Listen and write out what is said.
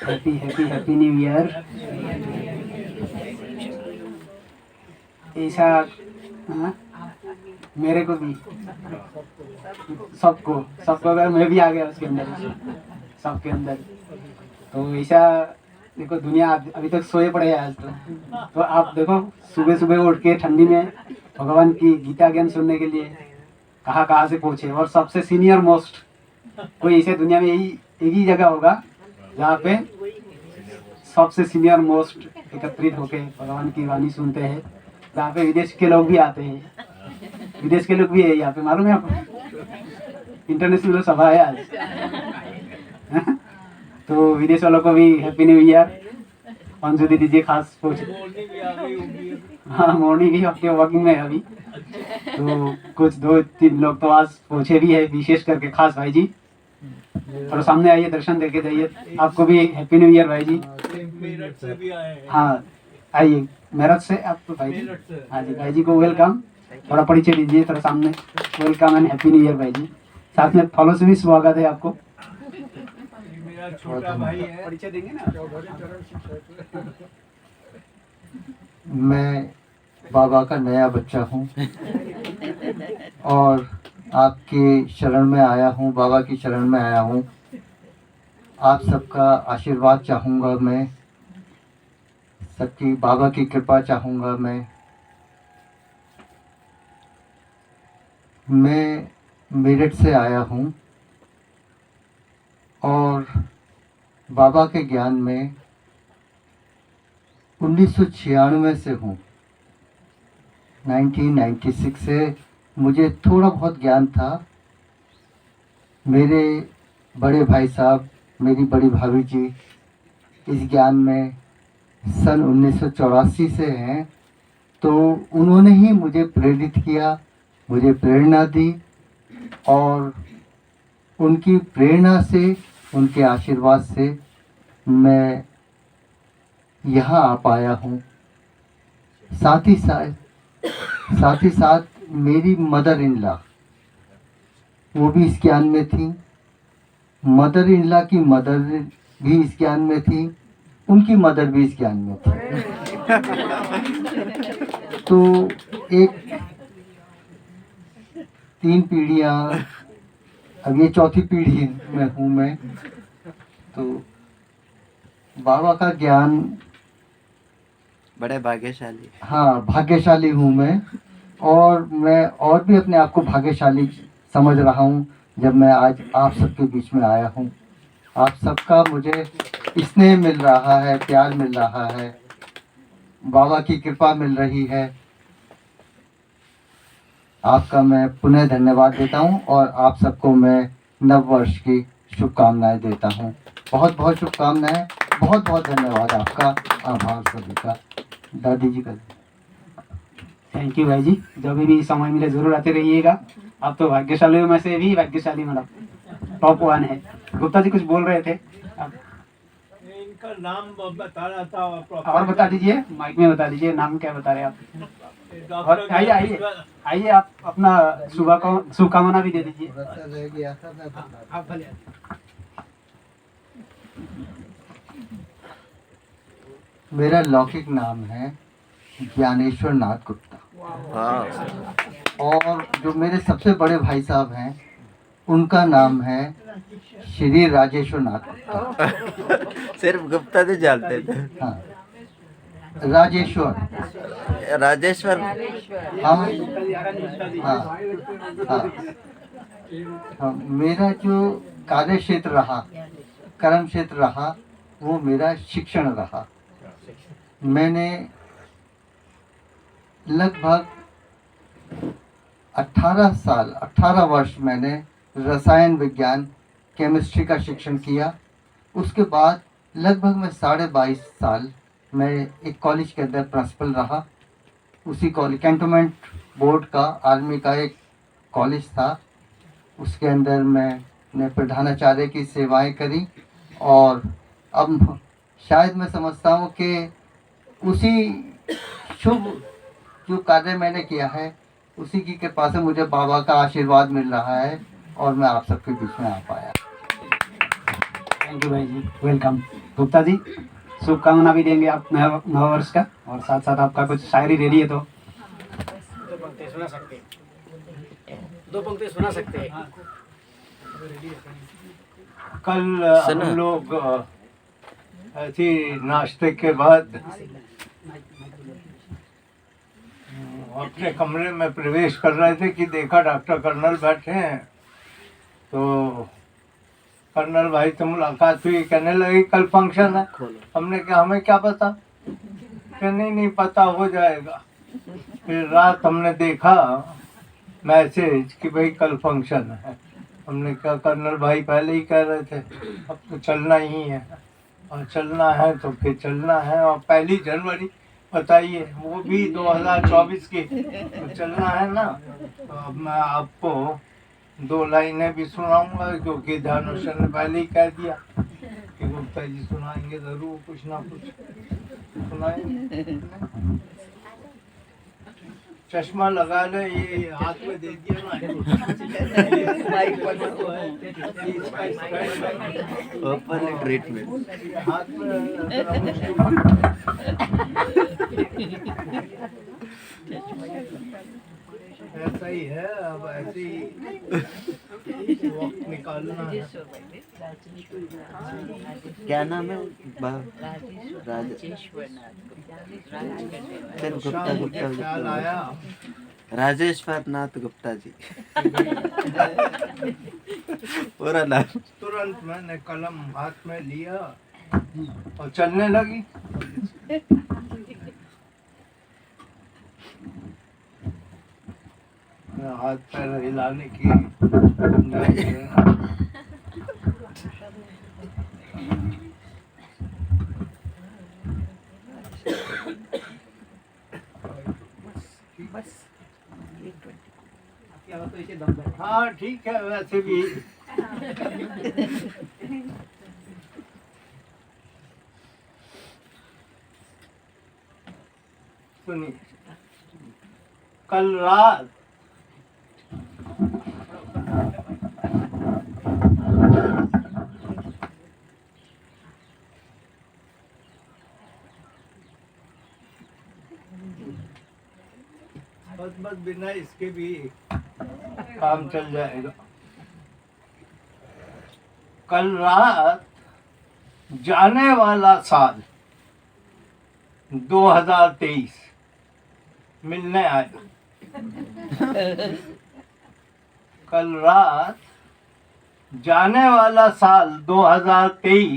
Happy happy happy new year. ऐसा हाँ, मेरे को भी, सबको सबको अगर मैं भी आ गया उसके अंदर, सबके अंदर, तो ऐसा देखो दुनिया अभी तक सोए पड़े है आज तो आप देखो सुबह सुबह उठ के ठंडी में भगवान की गीता ज्ञान सुनने के लिए कहाँ कहाँ से पहुंचे। और सबसे सीनियर मोस्ट कोई ऐसे दुनिया में यही एक ही जगह होगा जहाँ पे सबसे सीनियर मोस्ट एकत्रित होके भगवान की वाणी सुनते हैं, जहाँ पे विदेश के लोग भी आते हैं। विदेश के लोग भी है यहाँ पे, मालूम है आपको, इंटरनेशनल सभा है आज। तो विदेश वालों को भी हैप्पी न्यू ईयर। अंजू दीदी जी खास पहुंचे, हाँ मॉर्निंग ही आपके वॉकिंग में है अभी, तो कुछ 2-3 लोग तो आज पहुंचे भी है, विशेष करके खास भाई जी थोड़ा सामने आइए, दर्शन देके जाइए। आपको भी हैप्पी न्यू ईयर भाई जी। मेरठ से भी आए हैं। हाँ आइए, मेरठ से आप तो भाई जी, हाँ जी भाई जी को वेलकम। थोड़ा परिचय दीजिए थोड़ा सामने। Welcome and happy new year भाई जी। साथ में फॉलो से भी स्वागत है आपको। मेरा छोटा भाई है, परिचय देंगे ना। मैं बाबा का नया बच्चा हूँ और आपके शरण में आया हूँ, बाबा की शरण में आया हूँ। आप सबका आशीर्वाद चाहूँगा मैं, सबकी बाबा की कृपा चाहूँगा मैं मेरठ से आया हूँ और बाबा के ज्ञान में 1996 से हूँ। 1996 से मुझे थोड़ा बहुत ज्ञान था। मेरे बड़े भाई साहब, मेरी बड़ी भाभी जी इस ज्ञान में सन 1984 से हैं, तो उन्होंने ही मुझे प्रेरित किया, मुझे प्रेरणा दी और उनकी प्रेरणा से, उनके आशीर्वाद से मैं यहाँ आ पाया हूँ। साथ ही साथ मेरी मदर इन लॉ वो भी इस ज्ञान में थी, मदर इन लॉ की मदर भी इस ज्ञान में थी, उनकी मदर भी इस ज्ञान में थी। तो एक 3 पीढ़ियाँ, अब ये 4थी पीढ़ी में हूँ मैं। तो बाबा का ज्ञान, बड़े भाग्यशाली। हाँ भाग्यशाली हूँ मैं और भी अपने आप को भाग्यशाली समझ रहा हूँ जब मैं आज आप सबके बीच में आया हूँ। आप सबका मुझे स्नेह मिल रहा है, प्यार मिल रहा है, बाबा की कृपा मिल रही है। आपका मैं पुनः धन्यवाद देता हूँ और आप सबको मैं नव वर्ष की शुभकामनाएं देता हूँ। बहुत बहुत शुभकामनाएं, बहुत बहुत धन्यवाद आपका, आभार सभी का। दादी जी का थैंक यू भाई जी, जब भी समय मिले जरूर आते रहिएगा। आप तो भाग्यशालियों में से भी भाग्यशाली, मतलब टॉप 1 है। गुप्ता जी कुछ बोल रहे थे आप? इनका नाम बता रहा था और बता दीजिए, माइक में बता दीजिए नाम क्या बता रहे हैं आप। और आइए आइए आइए, आप अपना शुभकामना भी दे दीजिए। रह गया था, मैं आप भले। मेरा लौकिक नाम है ज्ञानेश्वर नाथ गुप्ता और जो मेरे सबसे बड़े भाई साहब हैं उनका नाम है श्री राजेश्वर नाथ गुप्ता। सिर्फ गुप्ता से जानते थे। हाँ राजेश्वर, राजेश्वर। हम हाँ हाँ हाँ, मेरा जो कार्य क्षेत्र रहा, कर्म क्षेत्र रहा, वो मेरा शिक्षण रहा। मैंने लगभग 18 वर्ष मैंने रसायन विज्ञान, केमिस्ट्री का शिक्षण किया। उसके बाद लगभग मैं 22.5 साल मैं एक कॉलेज के अंदर प्रिंसिपल रहा। उसी कॉलेज, कैंटोनमेंट बोर्ड का, आर्मी का एक कॉलेज था, उसके अंदर मैंने प्रधानाचार्य की सेवाएं करी। और अब शायद मैं समझता हूँ कि उसी शुभ जो कार्य मैंने किया है, उसी की कृपा से मुझे बाबा का आशीर्वाद मिल रहा है और मैं आप सबके बीच में आ पाया। थैंक यू भाई जी, वेलकम। गुप्ता जी, शुभकामना भी देंगे आप नव वर्ष का, और साथ साथ आपका कुछ शायरी रेडी है तो दो पंक्ति सुना सकते हैं, दो पंक्ति सुना सकते हैं। कल सुना। हम लोग ऐसी नाश्ते के बाद अपने कमरे में प्रवेश कर रहे थे कि देखा डॉक्टर कर्नल बैठे हैं। तो कर्नल भाई से मुलाकात हुई, कहने लगे कल फंक्शन है। हमने कहा हमें क्या पता, कि नहीं पता, हो जाएगा। फिर रात हमने देखा मैसेज कि भाई कल फंक्शन है। हमने कहा कर्नल भाई पहले ही कह रहे थे अब तो चलना ही है, और चलना है तो फिर चलना है। और 1 जनवरी बताइए, वो भी 2024 की, तो चलना है ना। तो अब मैं आपको 2 लाइनें भी सुनाऊंगा, क्योंकि ध्यानोशन ने पहले ही कह दिया कि गुप्ता जी सुनाएंगे जरूर, कुछ ना कुछ सुनाएंगे। चश्मा लगा ले, ये हाथ में दे दिया ना, ओपन ट्रीटमेंट। हाथ में ऐसा ही है। अब ऐसे ही वक्त निकालना है। क्या नाम है? गुप्ता गुप्ता ख्याल आया, राजेश्वर नाथ गुप्ता जी। पूरा नाम। तुरंत मैंने कलम हाथ में लिया और चलने लगी। हाथ पैर हिलाने की हाँ ठीक है, वैसे भी सुनिए। कल रात बस बिना इसके भी काम चल जाएगा। कल रात जाने वाला साल 2023 मिलने आया। कल रात जाने वाला साल 2023